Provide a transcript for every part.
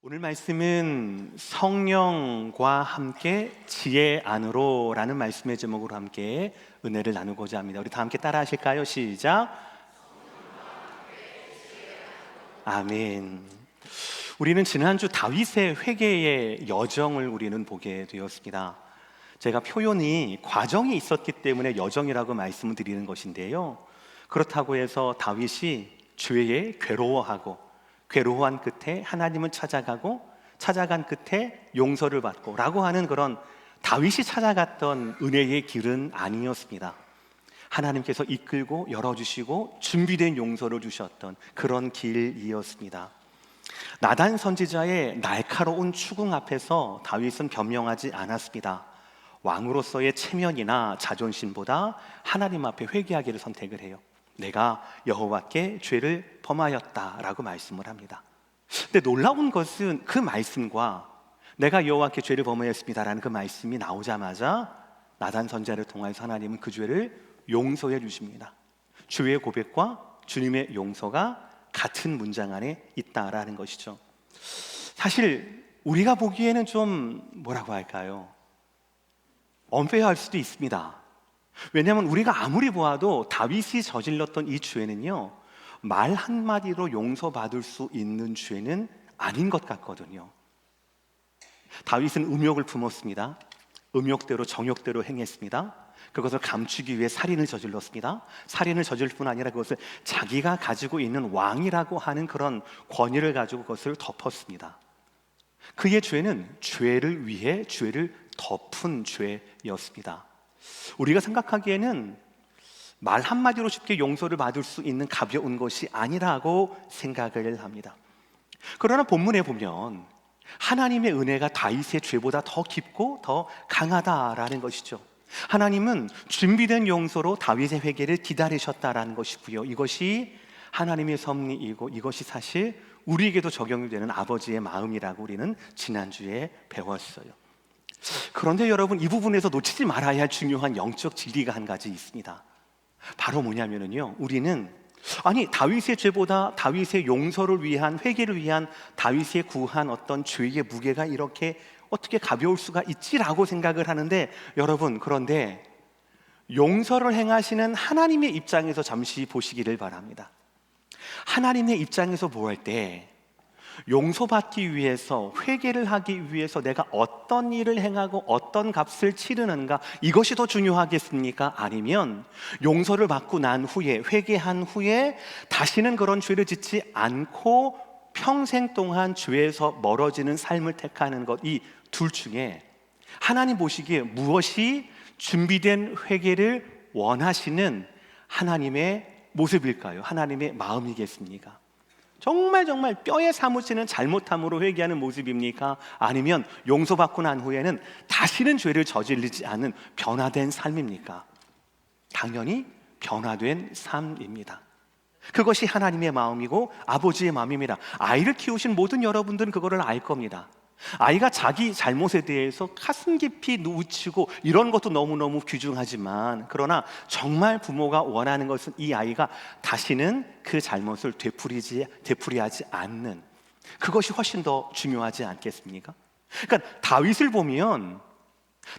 오늘 말씀은 성령과 함께 지혜 안으로 라는 말씀의 제목으로 함께 은혜를 나누고자 합니다. 우리 다 함께 따라 하실까요? 시작. 아멘. 우리는 지난주 다윗의 회개의 여정을 우리는 보게 되었습니다. 제가 표현이 과정이 있었기 때문에 여정이라고 말씀을 드리는 것인데요, 그렇다고 해서 다윗이 죄에 괴로워한 끝에 하나님을 찾아간 끝에 용서를 받고 라고 하는 그런 다윗이 찾아갔던 은혜의 길은 아니었습니다. 하나님께서 이끌고 열어주시고 준비된 용서를 주셨던 그런 길이었습니다. 나단 선지자의 날카로운 추궁 앞에서 다윗은 변명하지 않았습니다. 왕으로서의 체면이나 자존심보다 하나님 앞에 회개하기를 선택을 해요. 내가 여호와께 죄를 범하였다라고 말씀을 합니다. 근데 놀라운 것은 그 말씀과 내가 여호와께 죄를 범하였습니다라는 그 말씀이 나오자마자 나단 선지자를 통해서 하나님은 그 죄를 용서해 주십니다. 주의 고백과 주님의 용서가 같은 문장 안에 있다라는 것이죠. 사실 우리가 보기에는 좀 뭐라고 할까요? 언페어할 수도 있습니다. 왜냐하면 우리가 아무리 보아도 다윗이 저질렀던 이 죄는요, 말 한마디로 용서받을 수 있는 죄는 아닌 것 같거든요. 다윗은 음욕을 품었습니다. 음욕대로 정욕대로 행했습니다. 그것을 감추기 위해 살인을 저질렀습니다. 살인을 저질 뿐 아니라 그것을 자기가 가지고 있는 왕이라고 하는 그런 권위를 가지고 그것을 덮었습니다. 그의 죄는 죄를 위해 죄를 덮은 죄였습니다. 우리가 생각하기에는 말 한마디로 쉽게 용서를 받을 수 있는 가벼운 것이 아니라고 생각을 합니다. 그러나 본문에 보면 하나님의 은혜가 다윗의 죄보다 더 깊고 더 강하다라는 것이죠. 하나님은 준비된 용서로 다윗의 회개를 기다리셨다라는 것이고요, 이것이 하나님의 섭리이고 이것이 사실 우리에게도 적용이 되는 아버지의 마음이라고 우리는 지난주에 배웠어요. 그런데 여러분, 이 부분에서 놓치지 말아야 할 중요한 영적 진리가 한 가지 있습니다. 바로 뭐냐면요, 우리는 다윗의 죄보다 다윗의 용서를 위한, 회개를 위한 다윗의 구한 어떤 죄의 무게가 이렇게 어떻게 가벼울 수가 있지라고 생각을 하는데, 여러분, 그런데 용서를 행하시는 하나님의 입장에서 잠시 보시기를 바랍니다. 하나님의 입장에서 보할 때 용서받기 위해서, 회개를 하기 위해서 내가 어떤 일을 행하고 어떤 값을 치르는가, 이것이 더 중요하겠습니까? 아니면 용서를 받고 난 후에, 회개한 후에 다시는 그런 죄를 짓지 않고 평생 동안 죄에서 멀어지는 삶을 택하는 것, 이 둘 중에 하나님 보시기에 무엇이 준비된 회개를 원하시는 하나님의 모습일까요? 하나님의 마음이겠습니까? 정말 뼈에 사무치는 잘못함으로 회개하는 모습입니까? 아니면 용서받고 난 후에는 다시는 죄를 저지르지 않는 변화된 삶입니까? 당연히 변화된 삶입니다. 그것이 하나님의 마음이고 아버지의 마음입니다. 아이를 키우신 모든 여러분들은 그거를 알 겁니다. 아이가 자기 잘못에 대해서 가슴 깊이 뉘우치고 이런 것도 너무너무 귀중하지만, 그러나 정말 부모가 원하는 것은 이 아이가 다시는 그 잘못을 되풀이하지 않는, 그것이 훨씬 더 중요하지 않겠습니까? 그러니까 다윗을 보면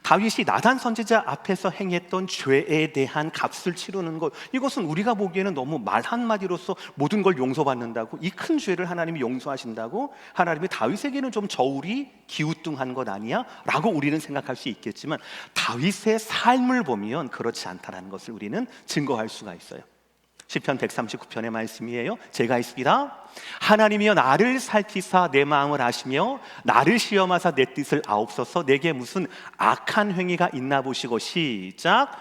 다윗이 나단 선지자 앞에서 행했던 죄에 대한 값을 치르는 것, 이것은 우리가 보기에는 너무 말 한마디로서 모든 걸 용서받는다고, 이 큰 죄를 하나님이 용서하신다고 하나님이 다윗에게는 좀 저울이 기우뚱한 것 아니야? 라고 우리는 생각할 수 있겠지만, 다윗의 삶을 보면 그렇지 않다는 것을 우리는 증거할 수가 있어요. 시편 139편의 말씀이에요. 제가 읽습니다. 하나님이여 나를 살피사 내 마음을 아시며 나를 시험하사 내 뜻을 아옵소서. 내게 무슨 악한 행위가 있나 보시고. 시작.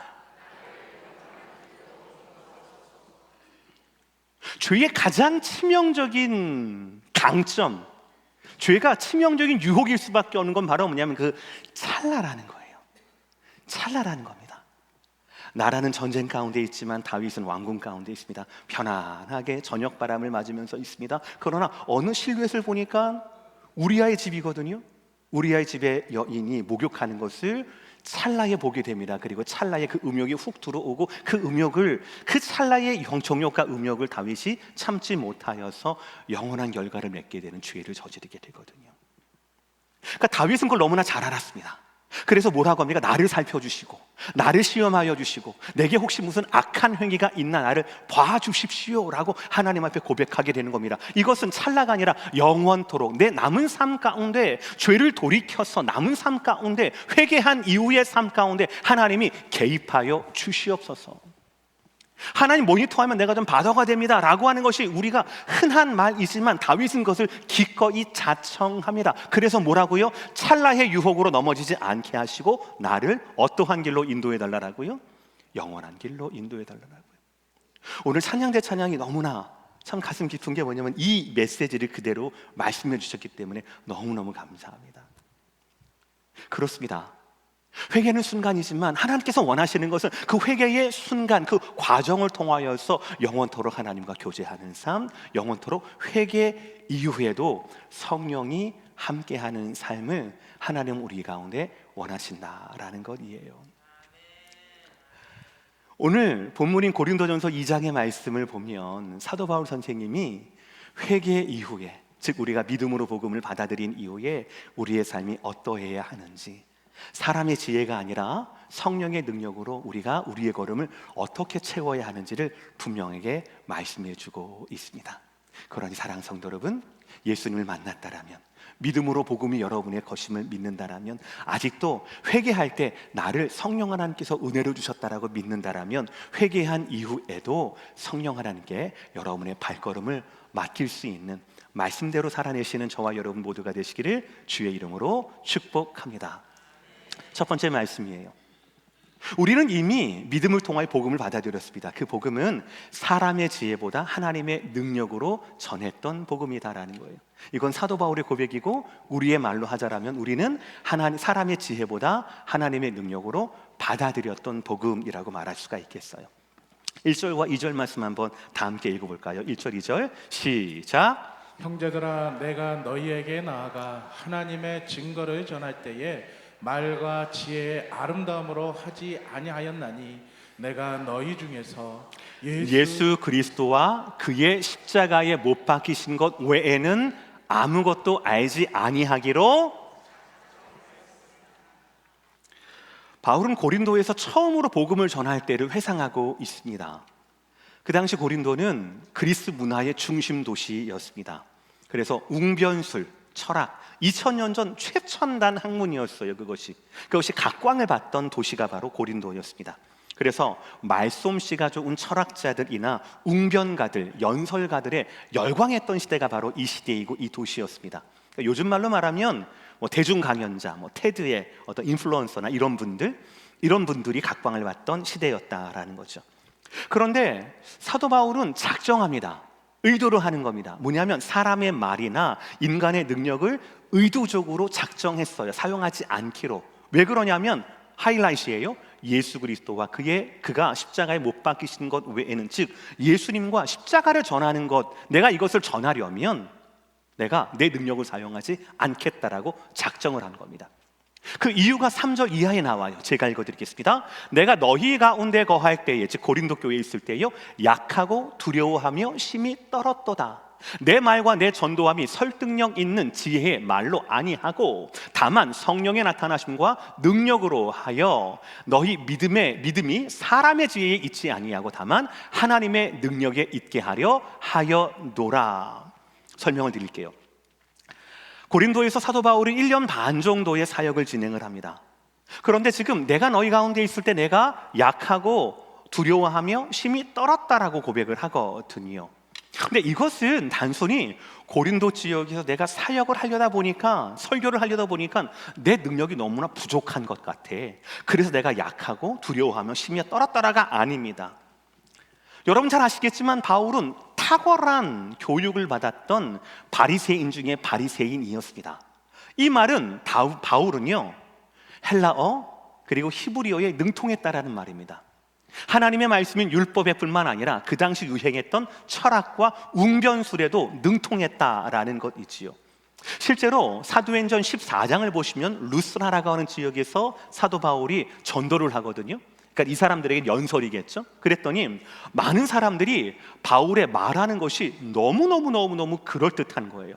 죄의 가장 치명적인 강점, 죄가 치명적인 유혹일 수밖에 없는 건 바로 뭐냐면 그 찰나라는 거예요. 찰나라는 겁니다. 나라는 전쟁 가운데 있지만 다윗은 왕궁 가운데 있습니다. 편안하게 저녁 바람을 맞으면서 있습니다. 그러나 어느 실루엣을 보니까 우리아의 집이거든요. 우리아의 집에 여인이 목욕하는 것을 찰나에 보게 됩니다. 그리고 찰나에 그 음욕이 훅 들어오고 그 음욕을, 그 찰나의 정욕과 음욕을 다윗이 참지 못하여서 영원한 결과를 맺게 되는 죄를 저지르게 되거든요. 그러니까 다윗은 그걸 너무나 잘 알았습니다. 그래서 뭐라고 합니까? 나를 살펴주시고 나를 시험하여 주시고 내게 혹시 무슨 악한 행위가 있나 나를 봐주십시오 라고 하나님 앞에 고백하게 되는 겁니다. 이것은 찰나가 아니라 영원토록 내 남은 삶 가운데 죄를 돌이켜서 남은 삶 가운데 회개한 이후의 삶 가운데 하나님이 개입하여 주시옵소서. 하나님 모니터하면 내가 좀 바더가 됩니다 라고 하는 것이 우리가 흔한 말이지만 다윗은 그것을 기꺼이 자청합니다. 그래서 뭐라고요? 찰나의 유혹으로 넘어지지 않게 하시고 나를 어떠한 길로 인도해 달라라고요? 영원한 길로 인도해 달라라고요. 오늘 찬양대 찬양이 너무나 참 가슴 깊은 게 뭐냐면 이 메시지를 그대로 말씀해 주셨기 때문에 너무너무 감사합니다. 그렇습니다. 회개는 순간이지만 하나님께서 원하시는 것은 그 회개의 순간, 그 과정을 통하여서 영원토록 하나님과 교제하는 삶, 영원토록 회개 이후에도 성령이 함께하는 삶을 하나님 우리 가운데 원하신다라는 것이에요. 오늘 본문인 고린도전서 2장의 말씀을 보면 사도 바울 선생님이 회개 이후에, 즉 우리가 믿음으로 복음을 받아들인 이후에 우리의 삶이 어떠해야 하는지, 사람의 지혜가 아니라 성령의 능력으로 우리가 우리의 걸음을 어떻게 채워야 하는지를 분명하게 말씀해 주고 있습니다. 그러니 사랑하는 성도 여러분, 예수님을 만났다라면, 믿음으로 복음이 여러분의 것임을 믿는다라면, 아직도 회개할 때 나를 성령 하나님께서 은혜로 주셨다라고 믿는다라면 회개한 이후에도 성령 하나님께 여러분의 발걸음을 맡길 수 있는 말씀대로 살아내시는 저와 여러분 모두가 되시기를 주의 이름으로 축복합니다. 첫 번째 말씀이에요. 우리는 이미 믿음을 통하여 복음을 받아들였습니다. 그 복음은 사람의 지혜보다 하나님의 능력으로 전했던 복음이다라는 거예요. 이건 사도 바울의 고백이고 우리의 말로 하자라면 우리는 사람의 지혜보다 하나님의 능력으로 받아들였던 복음이라고 말할 수가 있겠어요. 1절과 2절 말씀 한번 다 함께 읽어볼까요? 1절 2절 시작. 형제들아, 내가 너희에게 나아가 하나님의 증거를 전할 때에 말과 지혜의 아름다움으로 하지 아니하였나니 내가 너희 중에서 예수 그리스도와 그의 십자가에 못 박히신 것 외에는 아무것도 알지 아니하기로. 바울은 고린도에서 처음으로 복음을 전할 때를 회상하고 있습니다. 그 당시 고린도는 그리스 문화의 중심 도시였습니다. 그래서 웅변술, 철학, 2000년 전 최첨단 학문이었어요. 그것이 각광을 받던 도시가 바로 고린도였습니다. 그래서 말솜씨가 좋은 철학자들이나 웅변가들, 연설가들의 열광했던 시대가 바로 이 시대이고 이 도시였습니다. 그러니까 요즘 말로 말하면 대중 강연자, 테드의 어떤 인플루언서나 이런 분들이 각광을 받던 시대였다라는 거죠. 그런데 사도 바울은 작정합니다. 의도로 하는 겁니다. 뭐냐면 사람의 말이나 인간의 능력을 의도적으로 작정했어요. 사용하지 않기로. 왜 그러냐면 하이라이트예요. 예수 그리스도와 그가 십자가에 못 박히신 것 외에는, 즉 예수님과 십자가를 전하는 것, 내가 이것을 전하려면 내가 내 능력을 사용하지 않겠다라고 작정을 한 겁니다. 그 이유가 3절 이하에 나와요. 제가 읽어드리겠습니다. 내가 너희 가운데 거할 때에, 즉 고린도 교회에 있을 때요, 약하고 두려워하며 심히 떨었도다. 내 말과 내 전도함이 설득력 있는 지혜의 말로 아니하고 다만 성령의 나타나심과 능력으로 하여 너희 믿음이 사람의 지혜에 있지 아니하고 다만 하나님의 능력에 있게 하려 하여노라. 설명을 드릴게요. 고린도에서 사도 바울이 1년 반 정도의 사역을 진행을 합니다. 그런데 지금 내가 너희 가운데 있을 때 내가 약하고 두려워하며 심히 떨었다라고 고백을 하거든요. 근데 이것은 단순히 고린도 지역에서 내가 사역을 하려다 보니까, 설교를 하려다 보니까 내 능력이 너무나 부족한 것 같아. 그래서 내가 약하고 두려워하며 심히 떨었다라가 아닙니다. 여러분 잘 아시겠지만 바울은 탁월한 교육을 받았던 바리새인 중에 바리새인이었습니다. 이 말은 바울은요, 헬라어 그리고 히브리어에 능통했다라는 말입니다. 하나님의 말씀인 율법에 뿐만 아니라 그 당시 유행했던 철학과 웅변술에도 능통했다라는 것이지요. 실제로 사도행전 14장을 보시면 루스라라고 하는 지역에서 사도 바울이 전도를 하거든요. 그러니까 이 사람들에게 연설이겠죠. 그랬더니 많은 사람들이 바울의 말하는 것이 너무너무 그럴듯한 거예요.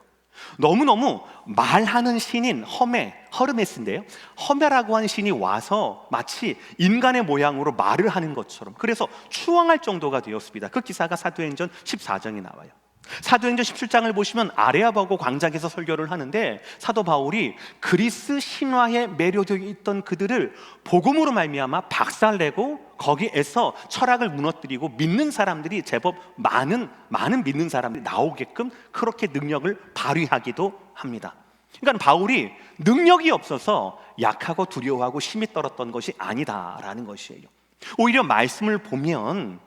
너무너무 말하는 신인 허르메스인데요, 허메라고 하는 신이 와서 마치 인간의 모양으로 말을 하는 것처럼, 그래서 추앙할 정도가 되었습니다. 그 기사가 사도행전 14장에 나와요. 사도행전 17장을 보시면 아레아바고 광장에서 설교를 하는데 사도 바울이 그리스 신화에 매료되어 있던 그들을 복음으로 말미암아 박살내고 거기에서 철학을 무너뜨리고 믿는 사람들이 제법 많은 믿는 사람들이 나오게끔 그렇게 능력을 발휘하기도 합니다. 그러니까 바울이 능력이 없어서 약하고 두려워하고 심히 떨었던 것이 아니다라는 것이에요. 오히려 말씀을 보면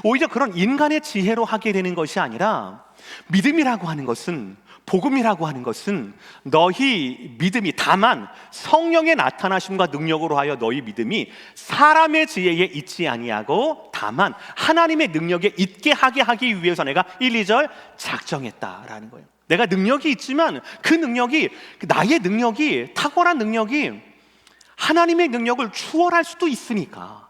오히려 그런 인간의 지혜로 하게 되는 것이 아니라 믿음이라고 하는 것은, 복음이라고 하는 것은 너희 믿음이 다만 성령의 나타나심과 능력으로 하여 너희 믿음이 사람의 지혜에 있지 아니하고 다만 하나님의 능력에 있게 하게 하기 위해서 내가 1, 2절 작정했다라는 거예요. 내가 능력이 있지만 그 능력이, 나의 능력이, 탁월한 능력이 하나님의 능력을 추월할 수도 있으니까,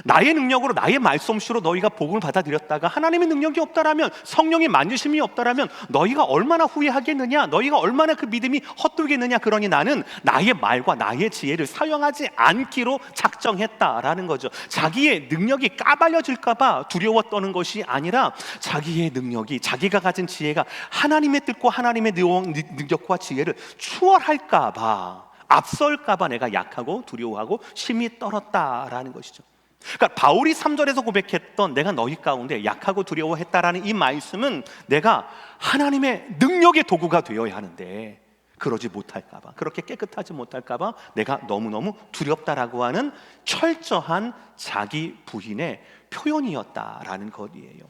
나의 능력으로, 나의 말솜씨로 너희가 복음을 받아들였다가 하나님의 능력이 없다라면, 성령의 만지심이 없다라면 너희가 얼마나 후회하겠느냐, 너희가 얼마나 그 믿음이 헛돌겠느냐. 그러니 나는 나의 말과 나의 지혜를 사용하지 않기로 작정했다라는 거죠. 자기의 능력이 까발려질까 봐 두려워 떠는 것이 아니라 자기의 능력이, 자기가 가진 지혜가 하나님의 뜻과 하나님의 능력과 지혜를 추월할까 봐, 앞설까 봐 내가 약하고 두려워하고 심히 떨었다라는 것이죠. 그러니까 바울이 3절에서 고백했던 내가 너희 가운데 약하고 두려워했다라는 이 말씀은 내가 하나님의 능력의 도구가 되어야 하는데 그러지 못할까 봐, 그렇게 깨끗하지 못할까 봐 내가 너무너무 두렵다라고 하는 철저한 자기 부인의 표현이었다라는 것이에요.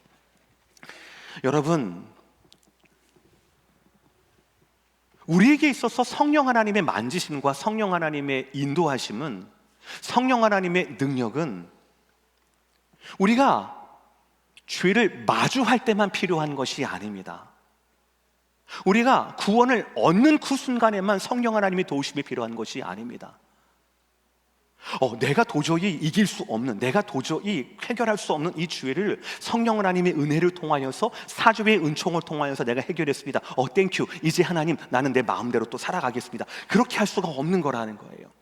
여러분, 우리에게 있어서 성령 하나님의 만지심과 성령 하나님의 인도하심은, 성령 하나님의 능력은 우리가 죄를 마주할 때만 필요한 것이 아닙니다. 우리가 구원을 얻는 그 순간에만 성령 하나님의 도우심이 필요한 것이 아닙니다. 내가 도저히 이길 수 없는, 내가 도저히 해결할 수 없는 이 죄를 성령 하나님의 은혜를 통하여서, 사주의 은총을 통하여서 내가 해결했습니다. 땡큐, 이제 하나님 나는 내 마음대로 또 살아가겠습니다. 그렇게 할 수가 없는 거라는 거예요.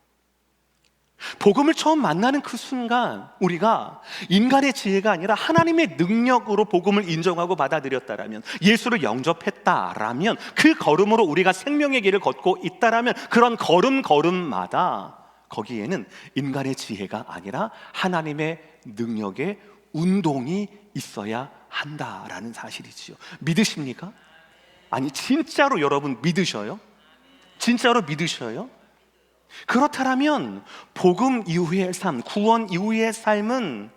복음을 처음 만나는 그 순간 우리가 인간의 지혜가 아니라 하나님의 능력으로 복음을 인정하고 받아들였다라면, 예수를 영접했다라면, 그 걸음으로 우리가 생명의 길을 걷고 있다라면 그런 걸음마다 거기에는 인간의 지혜가 아니라 하나님의 능력의 운동이 있어야 한다라는 사실이지요. 믿으십니까? 아니, 진짜로 여러분 믿으셔요? 진짜로 믿으셔요? 그렇다면 복음 이후의 삶, 구원 이후의 삶은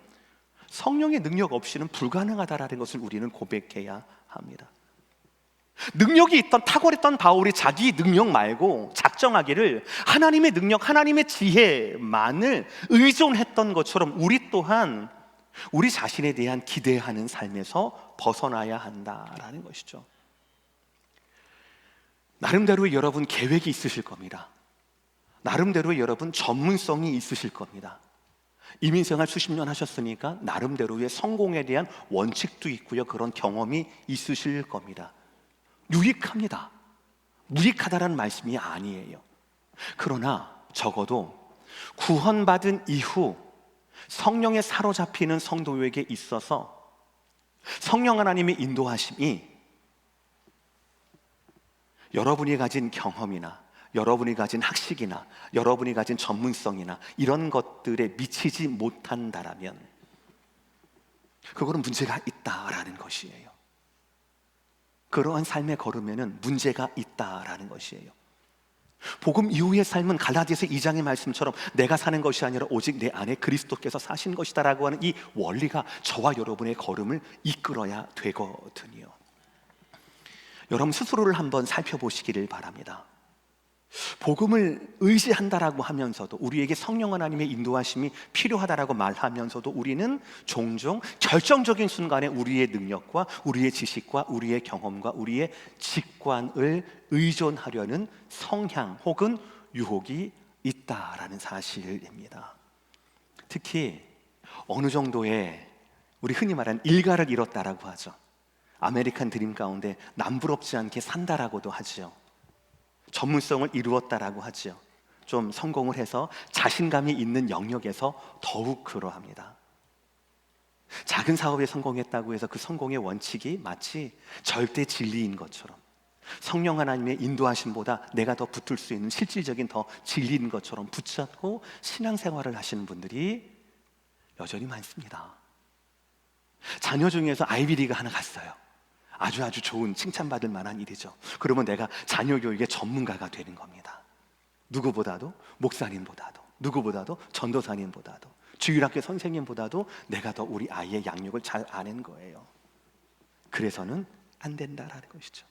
성령의 능력 없이는 불가능하다라는 것을 우리는 고백해야 합니다. 능력이 있던, 탁월했던 바울이 자기 능력 말고 작정하기를 하나님의 능력, 하나님의 지혜만을 의존했던 것처럼 우리 또한 우리 자신에 대한 기대하는 삶에서 벗어나야 한다라는 것이죠. 나름대로의 여러분 계획이 있으실 겁니다. 나름대로의 여러분 전문성이 있으실 겁니다. 이민생활 수십 년 하셨으니까 나름대로의 성공에 대한 원칙도 있고요, 그런 경험이 있으실 겁니다. 유익합니다. 무익하다라는 말씀이 아니에요. 그러나 적어도 구원받은 이후 성령에 사로잡히는 성도에게 있어서 성령 하나님의 인도하심이 여러분이 가진 경험이나 여러분이 가진 학식이나 여러분이 가진 전문성이나 이런 것들에 미치지 못한다라면 그거는 문제가 있다라는 것이에요. 그러한 삶의 걸음에는 문제가 있다라는 것이에요. 복음 이후의 삶은 갈라디아서 2장의 말씀처럼 내가 사는 것이 아니라 오직 내 안에 그리스도께서 사신 것이다라고 하는 이 원리가 저와 여러분의 걸음을 이끌어야 되거든요. 여러분 스스로를 한번 살펴보시기를 바랍니다. 복음을 의지한다라고 하면서도 우리에게 성령 하나님의 인도하심이 필요하다라고 말하면서도 우리는 종종 결정적인 순간에 우리의 능력과 우리의 지식과 우리의 경험과 우리의 직관을 의존하려는 성향 혹은 유혹이 있다라는 사실입니다. 특히 어느 정도의 우리 흔히 말하는 일가를 이뤘다라고 하죠. 아메리칸 드림 가운데 남부럽지 않게 산다라고도 하죠. 전문성을 이루었다라고 하죠. 좀 성공을 해서 자신감이 있는 영역에서 더욱 그러합니다. 작은 사업에 성공했다고 해서 그 성공의 원칙이 마치 절대 진리인 것처럼, 성령 하나님의 인도하심보다 내가 더 붙을 수 있는 실질적인 더 진리인 것처럼 붙잡고 신앙생활을 하시는 분들이 여전히 많습니다. 자녀 중에서 아이비리그 하나 갔어요. 아주 좋은 칭찬받을 만한 일이죠. 그러면 내가 자녀 교육의 전문가가 되는 겁니다. 누구보다도, 목사님보다도, 누구보다도, 전도사님보다도, 주일학교 선생님보다도 내가 더 우리 아이의 양육을 잘 아는 거예요. 그래서는 안 된다라는 것이죠.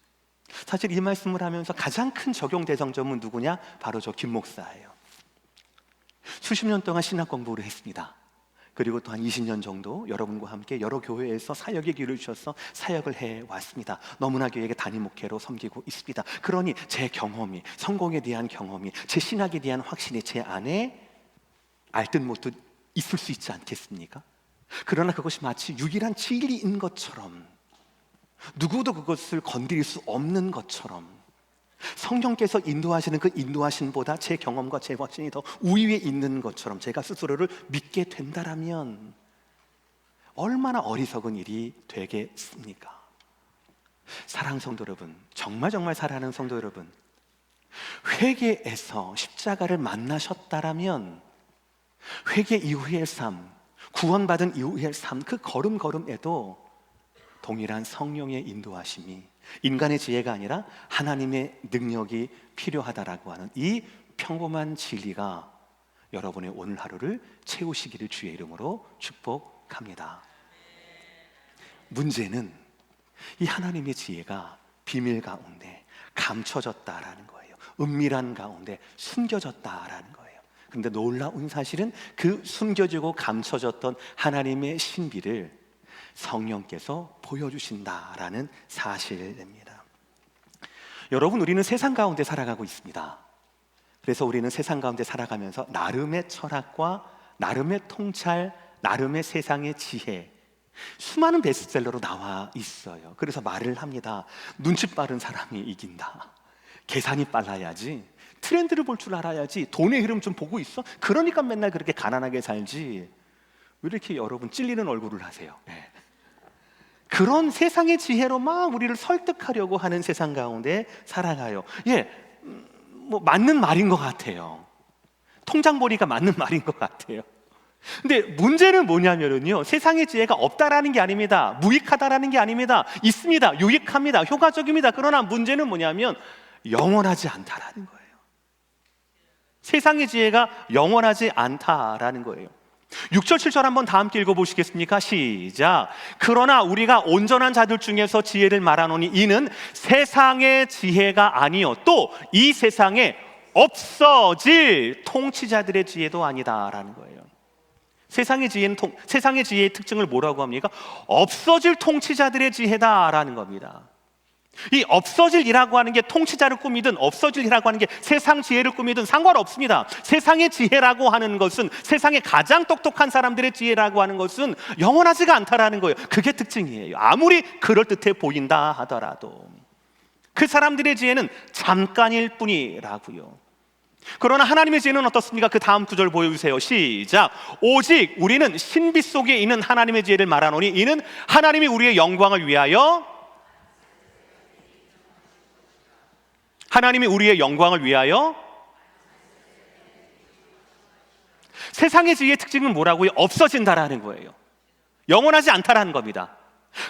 사실 이 말씀을 하면서 가장 큰 적용 대상점은 누구냐? 바로 저 김 목사예요. 수십 년 동안 신학 공부를 했습니다. 그리고 또 한 20년 정도 여러분과 함께 여러 교회에서 사역의 길을 주셔서 사역을 해왔습니다. 너무나 교회에 단임 목회로 섬기고 있습니다. 그러니 제 경험이, 성공에 대한 경험이, 제 신학에 대한 확신이 제 안에 알듯 못듯 있을 수 있지 않겠습니까? 그러나 그것이 마치 유일한 진리인 것처럼, 누구도 그것을 건드릴 수 없는 것처럼, 성령께서 인도하시는 그 인도하심보다 제 경험과 제 확신이 더 우위에 있는 것처럼 제가 스스로를 믿게 된다라면 얼마나 어리석은 일이 되겠습니까? 사랑하는 성도 여러분, 정말 사랑하는 성도 여러분, 회개에서 십자가를 만나셨다라면 회개 이후의 삶, 구원받은 이후의 삶, 그 걸음걸음에도 동일한 성령의 인도하심이, 인간의 지혜가 아니라 하나님의 능력이 필요하다라고 하는 이 평범한 진리가 여러분의 오늘 하루를 채우시기를 주의 이름으로 축복합니다. 문제는 이 하나님의 지혜가 비밀 가운데 감춰졌다라는 거예요. 은밀한 가운데 숨겨졌다라는 거예요. 그런데 놀라운 사실은 그 숨겨지고 감춰졌던 하나님의 신비를 성령께서 보여주신다라는 사실입니다. 여러분, 우리는 세상 가운데 살아가고 있습니다. 그래서 우리는 세상 가운데 살아가면서 나름의 철학과 나름의 통찰, 나름의 세상의 지혜, 수많은 베스트셀러로 나와 있어요. 그래서 말을 합니다. 눈치 빠른 사람이 이긴다. 계산이 빨라야지. 트렌드를 볼 줄 알아야지. 돈의 흐름 좀 보고 있어? 그러니까 맨날 그렇게 가난하게 살지. 왜 이렇게 여러분 찔리는 얼굴을 하세요? 네. 그런 세상의 지혜로 막 우리를 설득하려고 하는 세상 가운데 살아가요. 뭐 맞는 말인 것 같아요. 통장 보니까 맞는 말인 것 같아요. 근데 문제는 뭐냐면요, 세상의 지혜가 없다라는 게 아닙니다. 무익하다라는 게 아닙니다. 있습니다. 유익합니다. 효과적입니다. 그러나 문제는 뭐냐면 영원하지 않다라는 거예요. 세상의 지혜가 영원하지 않다라는 거예요. 6절 7절 한번 다 함께 읽어보시겠습니까? 시작. 그러나 우리가 온전한 자들 중에서 지혜를 말하노니 이는 세상의 지혜가 아니요 또 이 세상에 없어질 통치자들의 지혜도 아니다라는 거예요. 세상의 지혜의 특징을 뭐라고 합니까? 없어질 통치자들의 지혜다라는 겁니다. 이 없어질이라고 하는 게 통치자를 꾸미든 없어질이라고 하는 게 세상 지혜를 꾸미든 상관없습니다. 세상의 지혜라고 하는 것은, 세상의 가장 똑똑한 사람들의 지혜라고 하는 것은 영원하지가 않다라는 거예요. 그게 특징이에요. 아무리 그럴듯해 보인다 하더라도 그 사람들의 지혜는 잠깐일 뿐이라고요. 그러나 하나님의 지혜는 어떻습니까? 그 다음 구절 보여주세요. 시작. 오직 우리는 신비 속에 있는 하나님의 지혜를 말하노니 이는 하나님이 우리의 영광을 위하여, 하나님이 우리의 영광을 위하여. 세상의 지혜의 특징은 뭐라고요? 없어진다라는 거예요. 영원하지 않다라는 겁니다.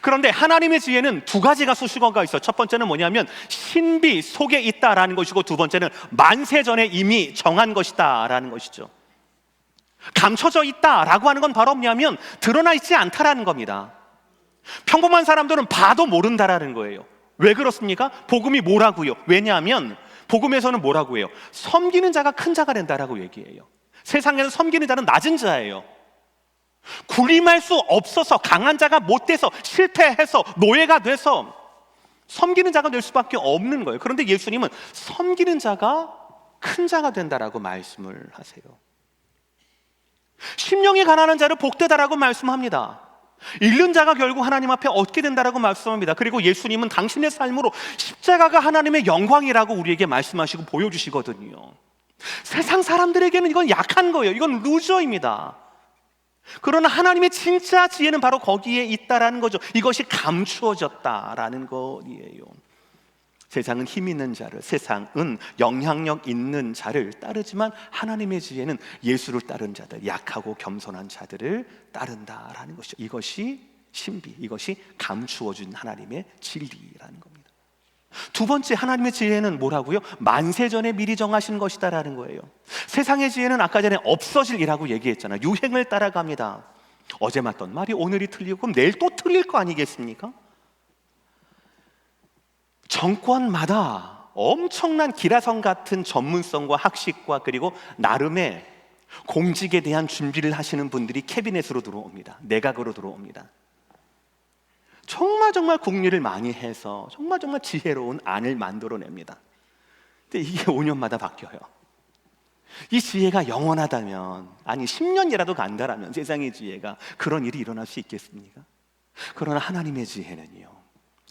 그런데 하나님의 지혜는 두 가지가 수식어가 있어요. 첫 번째는 뭐냐면 신비 속에 있다라는 것이고, 두 번째는 만세 전에 이미 정한 것이다라는 것이죠. 감춰져 있다라고 하는 건 바로 뭐냐면 드러나 있지 않다라는 겁니다. 평범한 사람들은 봐도 모른다라는 거예요. 왜 그렇습니까? 복음이 뭐라고요? 왜냐하면 복음에서는 뭐라고 해요? 섬기는 자가 큰 자가 된다라고 얘기해요. 세상에는 섬기는 자는 낮은 자예요. 군림할 수 없어서 강한 자가 못 돼서 실패해서 노예가 돼서 섬기는 자가 될 수밖에 없는 거예요. 그런데 예수님은 섬기는 자가 큰 자가 된다라고 말씀을 하세요. 심령이 가난한 자를 복되다라고 말씀합니다. 잃는 자가 결국 하나님 앞에 얻게 된다라고 말씀합니다. 그리고 예수님은 당신의 삶으로 십자가가 하나님의 영광이라고 우리에게 말씀하시고 보여주시거든요. 세상 사람들에게는 이건 약한 거예요. 이건 루저입니다. 그러나 하나님의 진짜 지혜는 바로 거기에 있다라는 거죠. 이것이 감추어졌다라는 거예요. 세상은 힘 있는 자를, 세상은 영향력 있는 자를 따르지만 하나님의 지혜는 예수를 따른 자들, 약하고 겸손한 자들을 따른다라는 것이죠. 이것이 신비, 이것이 감추어준 하나님의 진리라는 겁니다. 두 번째, 하나님의 지혜는 뭐라고요? 만세전에 미리 정하신 것이다라는 거예요. 세상의 지혜는 아까 전에 없어질이라고 얘기했잖아요. 유행을 따라갑니다. 어제 맞던 말이 오늘이 틀리고 그럼 내일 또 틀릴 거 아니겠습니까? 정권마다 엄청난 기라성 같은 전문성과 학식과 그리고 나름의 공직에 대한 준비를 하시는 분들이 캐비넷으로 들어옵니다. 내각으로 들어옵니다. 정말 국리를 많이 해서 정말 지혜로운 안을 만들어냅니다. 근데 이게 5년마다 바뀌어요. 이 지혜가 영원하다면, 아니 10년이라도 간다라면 세상의 지혜가 그런 일이 일어날 수 있겠습니까? 그러나 하나님의 지혜는요,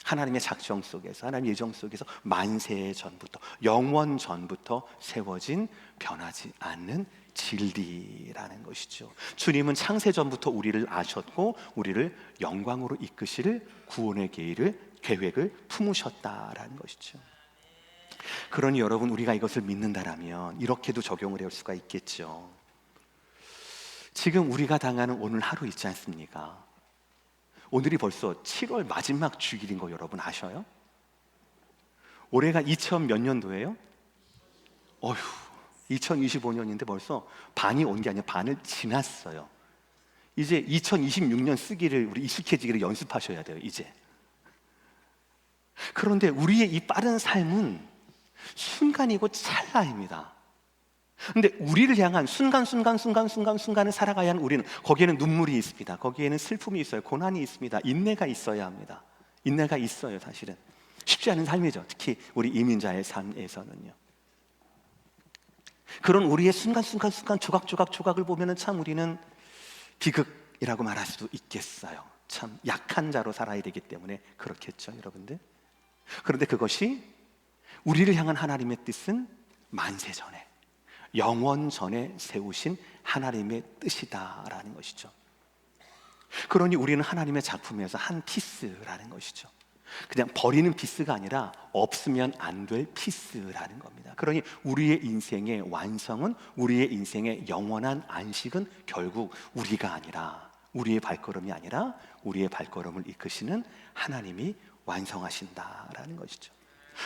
하나님의 작정 속에서, 하나님의 예정 속에서 만세 전부터, 영원 전부터 세워진 변하지 않는 진리라는 것이죠. 주님은 창세 전부터 우리를 아셨고 우리를 영광으로 이끄실 구원의 계획을 품으셨다라는 것이죠. 그러니 여러분, 우리가 이것을 믿는다라면 이렇게도 적용을 할 수가 있겠죠. 지금 우리가 당하는 오늘 하루 있지 않습니까? 오늘이 벌써 7월 마지막 주일인 거 여러분 아셔요? 올해가 2000 몇 년도예요? 2025년인데 벌써 반이 온 게 아니라 반을 지났어요. 이제 2026년 쓰기를, 우리 익숙해지기를 연습하셔야 돼요, 이제. 그런데 우리의 이 빠른 삶은 순간이고 찰나입니다. 근데 우리를 향한 순간을 살아가야 하는 우리는, 거기에는 눈물이 있습니다. 거기에는 슬픔이 있어요. 고난이 있습니다. 인내가 있어야 합니다. 인내가 있어요. 사실은 쉽지 않은 삶이죠. 특히 우리 이민자의 삶에서는요. 그런 우리의 순간 조각을 보면은 참 우리는 비극이라고 말할 수도 있겠어요. 참 약한 자로 살아야 되기 때문에 그렇겠죠, 여러분들. 그런데 그것이 우리를 향한 하나님의 뜻은 만세 전에, 영원 전에 세우신 하나님의 뜻이다라는 것이죠. 그러니 우리는 하나님의 작품에서 한 피스라는 것이죠. 그냥 버리는 피스가 아니라 없으면 안 될 피스라는 겁니다. 그러니 우리의 인생의 완성은, 우리의 인생의 영원한 안식은 결국 우리가 아니라, 우리의 발걸음이 아니라 우리의 발걸음을 이끄시는 하나님이 완성하신다라는 것이죠.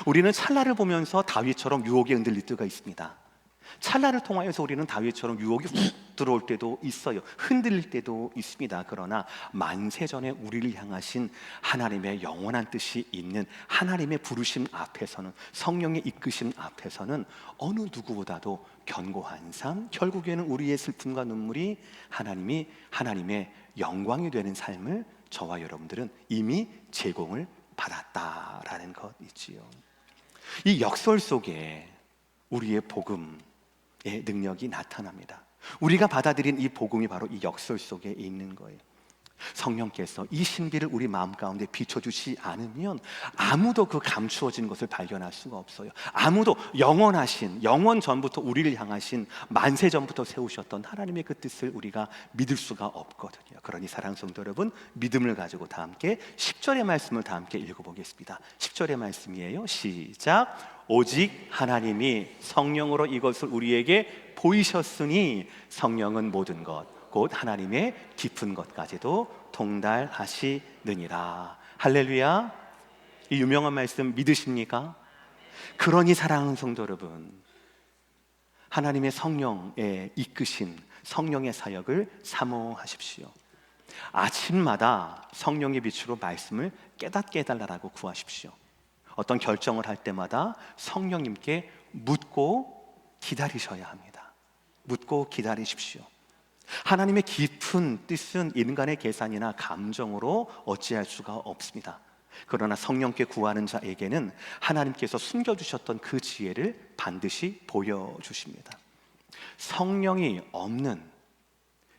우리는 찰나를 보면서 다윗처럼 유혹에 흔들릴 때가 있습니다. 찰나를 통하여서 우리는 다윗처럼 유혹이 훅 들어올 때도 있어요. 흔들릴 때도 있습니다. 그러나 만세전에 우리를 향하신 하나님의 영원한 뜻이 있는 하나님의 부르심 앞에서는, 성령의 이끄심 앞에서는 어느 누구보다도 견고한 삶, 결국에는 우리의 슬픔과 눈물이 하나님의 영광이 되는 삶을 저와 여러분들은 이미 제공을 받았다라는 것이지요. 이 역설 속에 우리의 복음의 능력이 나타납니다. 우리가 받아들인 이 복음이 바로 이 역설 속에 있는 거예요. 성령께서 이 신비를 우리 마음 가운데 비춰주시 않으면 아무도 그 감추어진 것을 발견할 수가 없어요. 아무도 영원 전부터 우리를 향하신, 만세 전부터 세우셨던 하나님의 그 뜻을 우리가 믿을 수가 없거든요. 그러니 사랑하는 성도 여러분, 믿음을 가지고 다 함께 10절의 말씀을 다 함께 읽어보겠습니다. 10절의 말씀이에요. 시작. 오직 하나님이 성령으로 이것을 우리에게 보이셨으니 성령은 모든 것 곧 하나님의 깊은 것까지도 통달하시느니라. 할렐루야. 이 유명한 말씀 믿으십니까? 그러니 사랑하는 성도 여러분, 하나님의 성령에 이끄신 성령의 사역을 사모하십시오. 아침마다 성령의 빛으로 말씀을 깨닫게 해달라고 구하십시오. 어떤 결정을 할 때마다 성령님께 묻고 기다리셔야 합니다. 묻고 기다리십시오. 하나님의 깊은 뜻은 인간의 계산이나 감정으로 어찌할 수가 없습니다. 그러나 성령께 구하는 자에게는 하나님께서 숨겨주셨던 그 지혜를 반드시 보여주십니다. 성령이 없는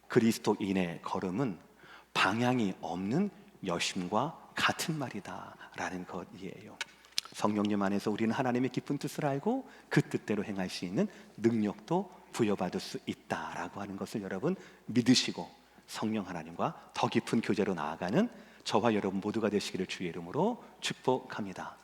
그리스도인의 걸음은 방향이 없는 여심과 같은 말이다라는 것이에요. 성령님 안에서 우리는 하나님의 깊은 뜻을 알고 그 뜻대로 행할 수 있는 능력도 부여받을 수 있다라고 하는 것을 여러분 믿으시고 성령 하나님과 더 깊은 교제로 나아가는 저와 여러분 모두가 되시기를 주의 이름으로 축복합니다.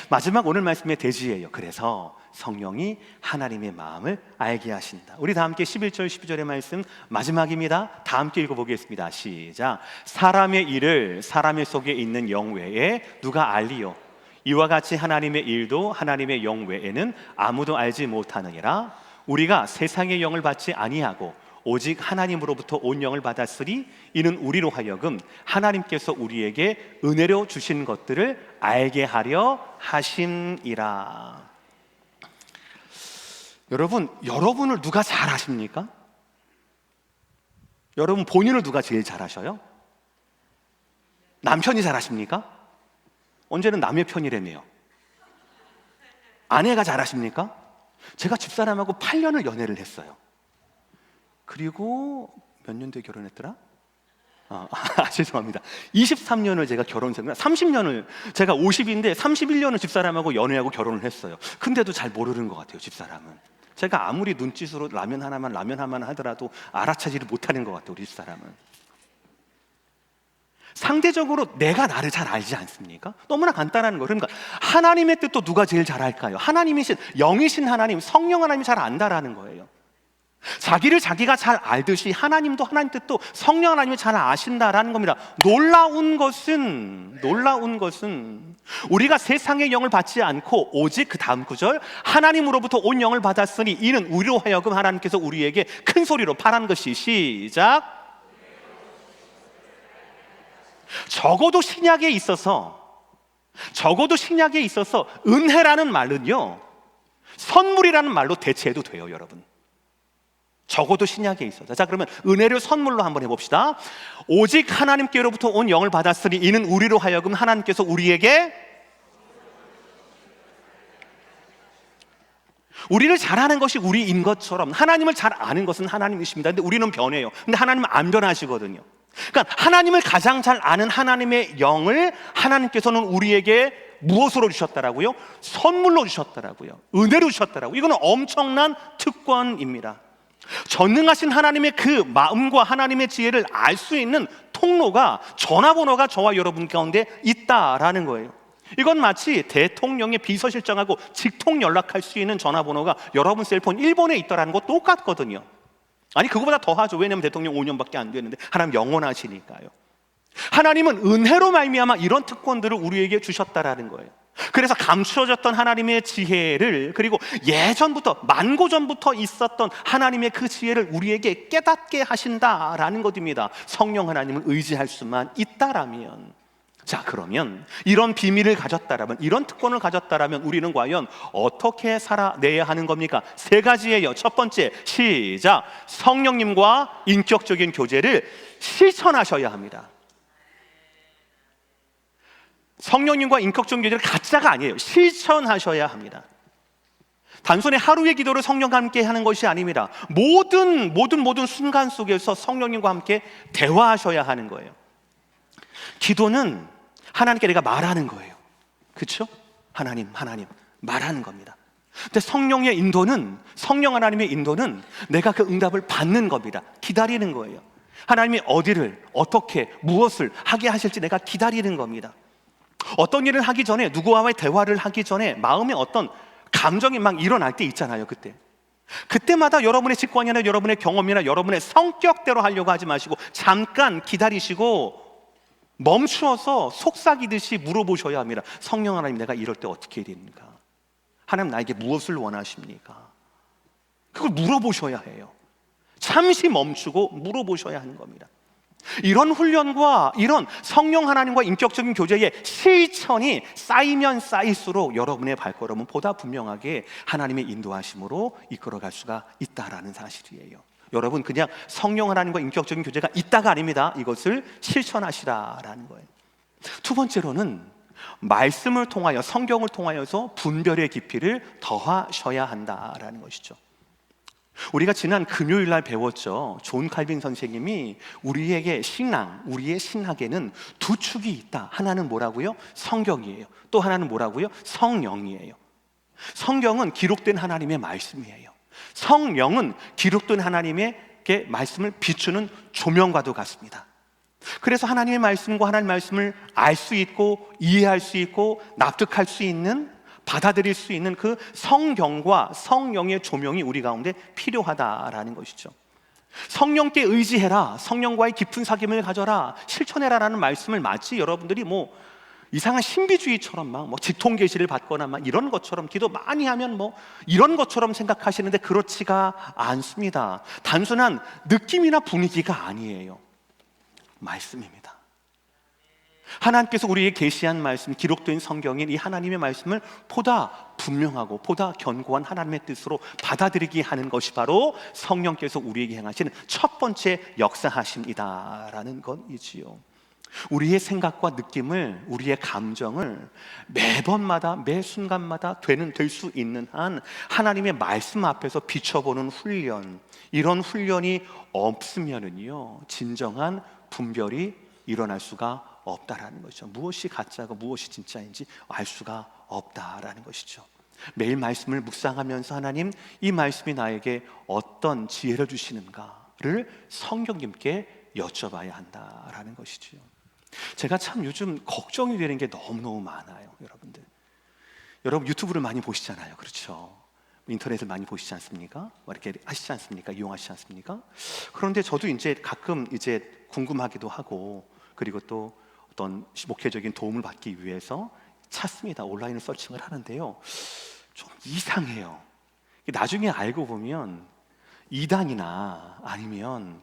마지막 오늘 말씀의 대지예요. 그래서 성령이 하나님의 마음을 알게 하신다. 우리 다 함께 11절 12절의 말씀 마지막입니다. 다 함께 읽어보겠습니다. 시작. 사람의 일을 사람의 속에 있는 영 외에 누가 알리요? 이와 같이 하나님의 일도 하나님의 영 외에는 아무도 알지 못하느니라. 우리가 세상의 영을 받지 아니하고 오직 하나님으로부터 온 영을 받았으니 이는 우리로 하여금 하나님께서 우리에게 은혜로 주신 것들을 알게 하려 하심이라. 여러분, 여러분을 누가 잘 아십니까? 여러분 본인을 누가 제일 잘 아셔요? 남편이 잘 아십니까? 언제는 남의 편이라며요. 아내가 잘 아십니까? 제가 집사람하고 8년을 연애를 했어요. 그리고 몇 년도에 결혼했더라? 죄송합니다. 23년을 제가 결혼했어요. 30년을, 제가 50인데 31년을 집사람하고 연애하고 결혼을 했어요. 근데도 잘 모르는 것 같아요, 집사람은. 제가 아무리 눈짓으로 라면 하나만 하더라도 알아차지를 못하는 것 같아요, 우리 집사람은. 상대적으로 내가 나를 잘 알지 않습니까? 너무나 간단한 거예요. 그러니까 하나님의 뜻도 누가 제일 잘 알까요? 하나님이신, 영이신 하나님, 성령 하나님이 잘 안다라는 거예요. 자기를 자기가 잘 알듯이 하나님도 하나님 뜻도 성령 하나님이 잘 아신다라는 겁니다. 놀라운 것은 우리가 세상의 영을 받지 않고 오직 그 다음 구절 하나님으로부터 온 영을 받았으니 이는 우리로 하여금 하나님께서 우리에게 큰 소리로 바란 것이 시작. 적어도 신약에 있어서 은혜라는 말은요 선물이라는 말로 대체해도 돼요, 여러분. 적어도 신약에 있어서. 자, 그러면 은혜를 선물로 한번 해봅시다. 오직 하나님께로부터 온 영을 받았으니 이는 우리로 하여금 하나님께서 우리에게, 우리를 잘 아는 것이 우리인 것처럼 하나님을 잘 아는 것은 하나님이십니다. 근데 우리는 변해요. 근데 하나님은 안 변하시거든요. 그러니까 하나님을 가장 잘 아는 하나님의 영을 하나님께서는 우리에게 무엇으로 주셨다라고요? 선물로 주셨다라고요. 은혜로 주셨다라고요. 이거는 엄청난 특권입니다. 전능하신 하나님의 그 마음과 하나님의 지혜를 알 수 있는 통로가, 전화번호가 저와 여러분 가운데 있다라는 거예요. 이건 마치 대통령의 비서실장하고 직통 연락할 수 있는 전화번호가 여러분 셀폰 1번에 있다라는 거 똑같거든요. 아니, 그거보다 더 하죠. 왜냐하면 대통령 5년밖에 안 됐는데 하나님 영원하시니까요. 하나님은 은혜로 말미암아 이런 특권들을 우리에게 주셨다라는 거예요. 그래서 감추어졌던 하나님의 지혜를, 그리고 예전부터, 만고전부터 있었던 하나님의 그 지혜를 우리에게 깨닫게 하신다라는 것입니다. 성령 하나님을 의지할 수만 있다라면. 자, 그러면 이런 비밀을 가졌다라면, 이런 특권을 가졌다라면 우리는 과연 어떻게 살아내야 하는 겁니까? 세 가지예요. 첫 번째, 시작. 성령님과 인격적인 교제를 실천하셔야 합니다. 성령님과 인격적인 교제를 가짜가 아니에요. 실천하셔야 합니다. 단순히 하루의 기도를 성령과 함께 하는 것이 아닙니다. 모든 순간 속에서 성령님과 함께 대화하셔야 하는 거예요. 기도는 하나님께 내가 말하는 거예요. 그렇죠? 하나님 말하는 겁니다. 근데 성령의 인도는, 성령 하나님의 인도는 내가 그 응답을 받는 겁니다. 기다리는 거예요. 하나님이 어디를, 어떻게, 무엇을 하게 하실지 내가 기다리는 겁니다. 어떤 일을 하기 전에, 누구와의 대화를 하기 전에 마음에 어떤 감정이 막 일어날 때 있잖아요. 그때마다 여러분의 직관이나 여러분의 경험이나 여러분의 성격대로 하려고 하지 마시고 잠깐 기다리시고 멈추어서 속삭이듯이 물어보셔야 합니다. 성령 하나님, 내가 이럴 때 어떻게 해야 됩니까? 하나님, 나에게 무엇을 원하십니까? 그걸 물어보셔야 해요. 잠시 멈추고 물어보셔야 하는 겁니다. 이런 훈련과 이런 성령 하나님과 인격적인 교제의 실천이 쌓이면 쌓일수록 여러분의 발걸음은 보다 분명하게 하나님의 인도하심으로 이끌어갈 수가 있다라는 사실이에요. 여러분, 그냥 성령 하나님과 인격적인 교제가 있다가 아닙니다. 이것을 실천하시라라는 거예요. 두 번째로는 말씀을 통하여, 성경을 통하여서 분별의 깊이를 더하셔야 한다라는 것이죠. 우리가 지난 금요일 날 배웠죠. 존 칼빈 선생님이 우리에게 우리의 신학에는 두 축이 있다. 하나는 뭐라고요? 성경이에요. 또 하나는 뭐라고요? 성령이에요. 성경은 기록된 하나님의 말씀이에요. 성령은 기록된 하나님의 말씀을 비추는 조명과도 같습니다. 그래서 하나님의 말씀과 하나님의 말씀을 알 수 있고 이해할 수 있고 납득할 수 있는, 받아들일 수 있는 그 성경과 성령의 조명이 우리 가운데 필요하다라는 것이죠. 성령께 의지해라, 성령과의 깊은 사귐을 가져라, 실천해라라는 말씀을 마치 여러분들이 뭐 이상한 신비주의처럼 막 직통 계시를 받거나 막 이런 것처럼, 기도 많이 하면 뭐 이런 것처럼 생각하시는데 그렇지가 않습니다. 단순한 느낌이나 분위기가 아니에요. 말씀입니다. 하나님께서 우리에게 계시한 말씀, 기록된 성경인 이 하나님의 말씀을 보다 분명하고 보다 견고한 하나님의 뜻으로 받아들이게 하는 것이 바로 성령께서 우리에게 행하시는 첫 번째 역사하심이다라는 것이지요. 우리의 생각과 느낌을, 우리의 감정을 매번마다, 매 순간마다 될 수 있는 한 하나님의 말씀 앞에서 비춰보는 훈련, 이런 훈련이 없으면은요, 진정한 분별이 일어날 수가 없다라는 것이죠. 무엇이 가짜고 무엇이 진짜인지 알 수가 없다라는 것이죠. 매일 말씀을 묵상하면서 하나님, 이 말씀이 나에게 어떤 지혜를 주시는가를 성령님께 여쭤봐야 한다라는 것이죠. 제가 참 요즘 걱정이 되는 게 너무너무 많아요. 여러분 유튜브를 많이 보시잖아요. 그렇죠? 인터넷을 많이 보시지 않습니까? 이렇게 하시지 않습니까? 이용하시지 않습니까? 그런데 저도 이제 가끔 이제 궁금하기도 하고, 그리고 또 어떤 목회적인 도움을 받기 위해서 찾습니다. 온라인을 서칭을 하는데요, 좀 이상해요. 나중에 알고 보면 이단이나 아니면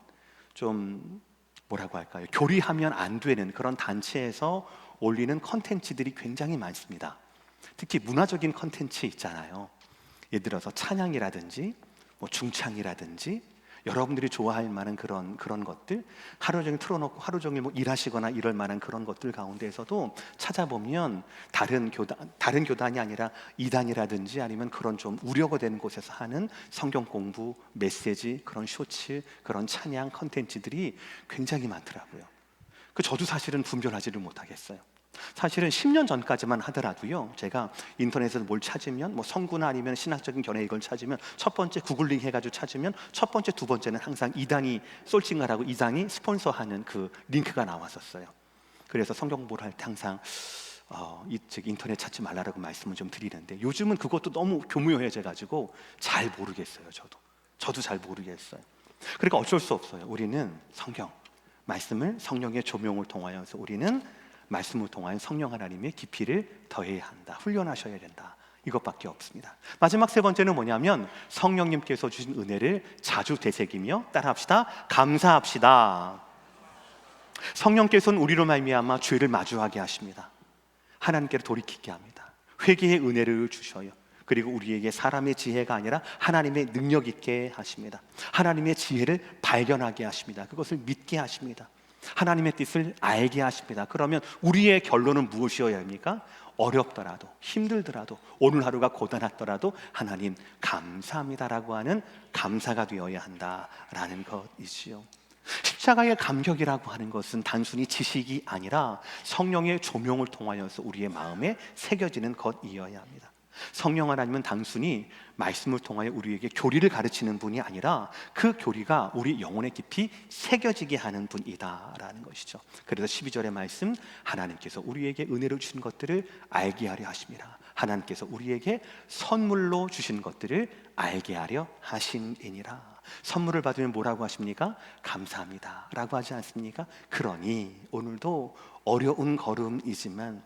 좀 뭐라고 할까요? 교리하면 안 되는 그런 단체에서 올리는 컨텐츠들이 굉장히 많습니다. 특히 문화적인 컨텐츠 있잖아요. 예를 들어서 찬양이라든지 뭐 중창이라든지 여러분들이 좋아할 만한 그런 것들, 하루 종일 틀어놓고 하루 종일 뭐 일하시거나 이럴 만한 그런 것들 가운데에서도 찾아보면 다른 교단이 아니라 이단이라든지 아니면 그런 좀 우려가 되는 곳에서 하는 성경 공부, 메시지, 그런 쇼츠, 그런 찬양 컨텐츠들이 굉장히 많더라고요. 저도 사실은 분별하지를 못하겠어요. 사실은 10년 전까지만 하더라도요, 제가 인터넷에서 뭘 찾으면, 뭐 성구나 아니면 신학적인 견해 이걸 찾으면 첫 번째 구글링 해가지고 찾으면 첫 번째, 두 번째는 항상 이단이 솔칭하라고 이단이 스폰서하는 그 링크가 나왔었어요. 그래서 성경 공부를 할 때 항상 인터넷 찾지 말라라고 말씀을 좀 드리는데, 요즘은 그것도 너무 교묘해져가지고 잘 모르겠어요. 저도 잘 모르겠어요. 그러니까 어쩔 수 없어요. 우리는 성경 말씀을, 성령의 조명을 통하여서 우리는 말씀을 통한 성령 하나님의 깊이를 더해야 한다, 훈련하셔야 된다, 이것밖에 없습니다. 마지막 세 번째는 뭐냐면 성령님께서 주신 은혜를 자주 되새기며 따라합시다. 감사합시다. 성령께서는 우리로 말미암아 죄를 마주하게 하십니다. 하나님께로 돌이키게 합니다. 회개의 은혜를 주셔요. 그리고 우리에게 사람의 지혜가 아니라 하나님의 능력 있게 하십니다. 하나님의 지혜를 발견하게 하십니다. 그것을 믿게 하십니다. 하나님의 뜻을 알게 하십니다. 그러면 우리의 결론은 무엇이어야 합니까? 어렵더라도, 힘들더라도, 오늘 하루가 고단하더라도 하나님 감사합니다라고 하는 감사가 되어야 한다라는 것이지요. 십자가의 감격이라고 하는 것은 단순히 지식이 아니라 성령의 조명을 통하여서 우리의 마음에 새겨지는 것이어야 합니다. 성령 하나님은 단순히 말씀을 통하여 우리에게 교리를 가르치는 분이 아니라 그 교리가 우리 영혼에 깊이 새겨지게 하는 분이다라는 것이죠. 그래서 12절의 말씀, 하나님께서 우리에게 은혜로 주신 것들을 알게 하려 하십니다. 하나님께서 우리에게 선물로 주신 것들을 알게 하려 하심이니라. 선물을 받으면 뭐라고 하십니까? 감사합니다 라고 하지 않습니까? 그러니 오늘도 어려운 걸음이지만,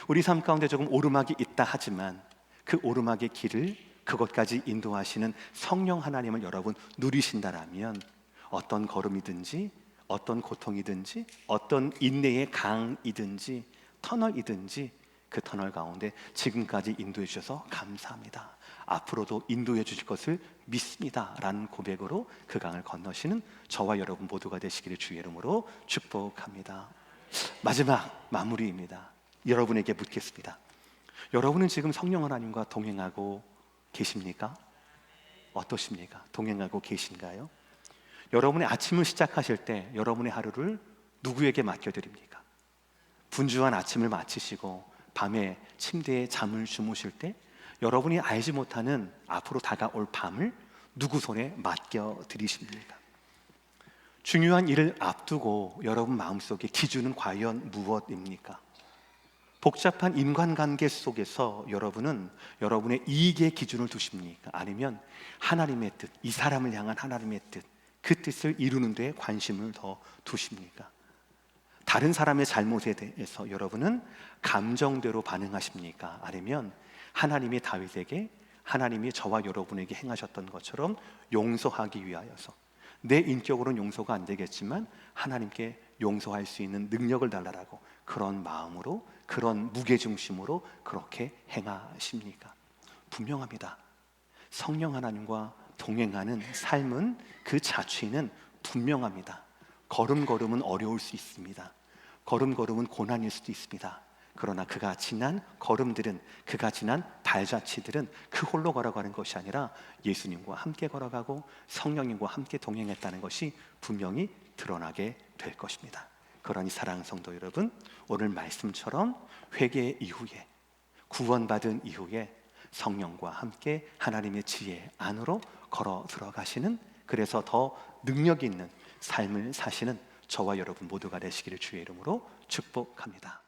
우리 삶 가운데 조금 오르막이 있다 하지만 그 오르막의 길을, 그것까지 인도하시는 성령 하나님을 여러분 누리신다라면 어떤 걸음이든지 어떤 고통이든지 어떤 인내의 강이든지 터널이든지 그 터널 가운데 지금까지 인도해 주셔서 감사합니다. 앞으로도 인도해 주실 것을 믿습니다 라는 고백으로 그 강을 건너시는 저와 여러분 모두가 되시기를 주의 이름으로 축복합니다. 마지막 마무리입니다. 여러분에게 묻겠습니다. 여러분은 지금 성령 하나님과 동행하고 계십니까? 어떠십니까? 동행하고 계신가요? 여러분의 아침을 시작하실 때 여러분의 하루를 누구에게 맡겨드립니까? 분주한 아침을 마치시고 밤에 침대에 잠을 주무실 때 여러분이 알지 못하는 앞으로 다가올 밤을 누구 손에 맡겨드리십니까? 중요한 일을 앞두고 여러분 마음속에 기준은 과연 무엇입니까? 복잡한 인간관계 속에서 여러분은 여러분의 이익의 기준을 두십니까? 아니면 하나님의 뜻, 이 사람을 향한 하나님의 뜻, 그 뜻을 이루는 데 관심을 더 두십니까? 다른 사람의 잘못에 대해서 여러분은 감정대로 반응하십니까? 아니면 하나님이 다윗에게, 하나님이 저와 여러분에게 행하셨던 것처럼 용서하기 위하여서 내 인격으로는 용서가 안 되겠지만 하나님께 용서할 수 있는 능력을 달라라고 그런 마음으로, 그런 무게중심으로 그렇게 행하십니까? 분명합니다. 성령 하나님과 동행하는 삶은, 그 자취는 분명합니다. 걸음걸음은 어려울 수 있습니다. 걸음걸음은 고난일 수도 있습니다. 그러나 그가 지난 걸음들은, 그가 지난 발자취들은 그 홀로 걸어가는 것이 아니라 예수님과 함께 걸어가고 성령님과 함께 동행했다는 것이 분명히 드러나게 될 것입니다. 그러니 사랑하는 성도 여러분, 오늘 말씀처럼 회개 이후에, 구원받은 이후에 성령과 함께 하나님의 지혜 안으로 걸어 들어가시는, 그래서 더 능력 있는 삶을 사시는 저와 여러분 모두가 되시기를 주의 이름으로 축복합니다.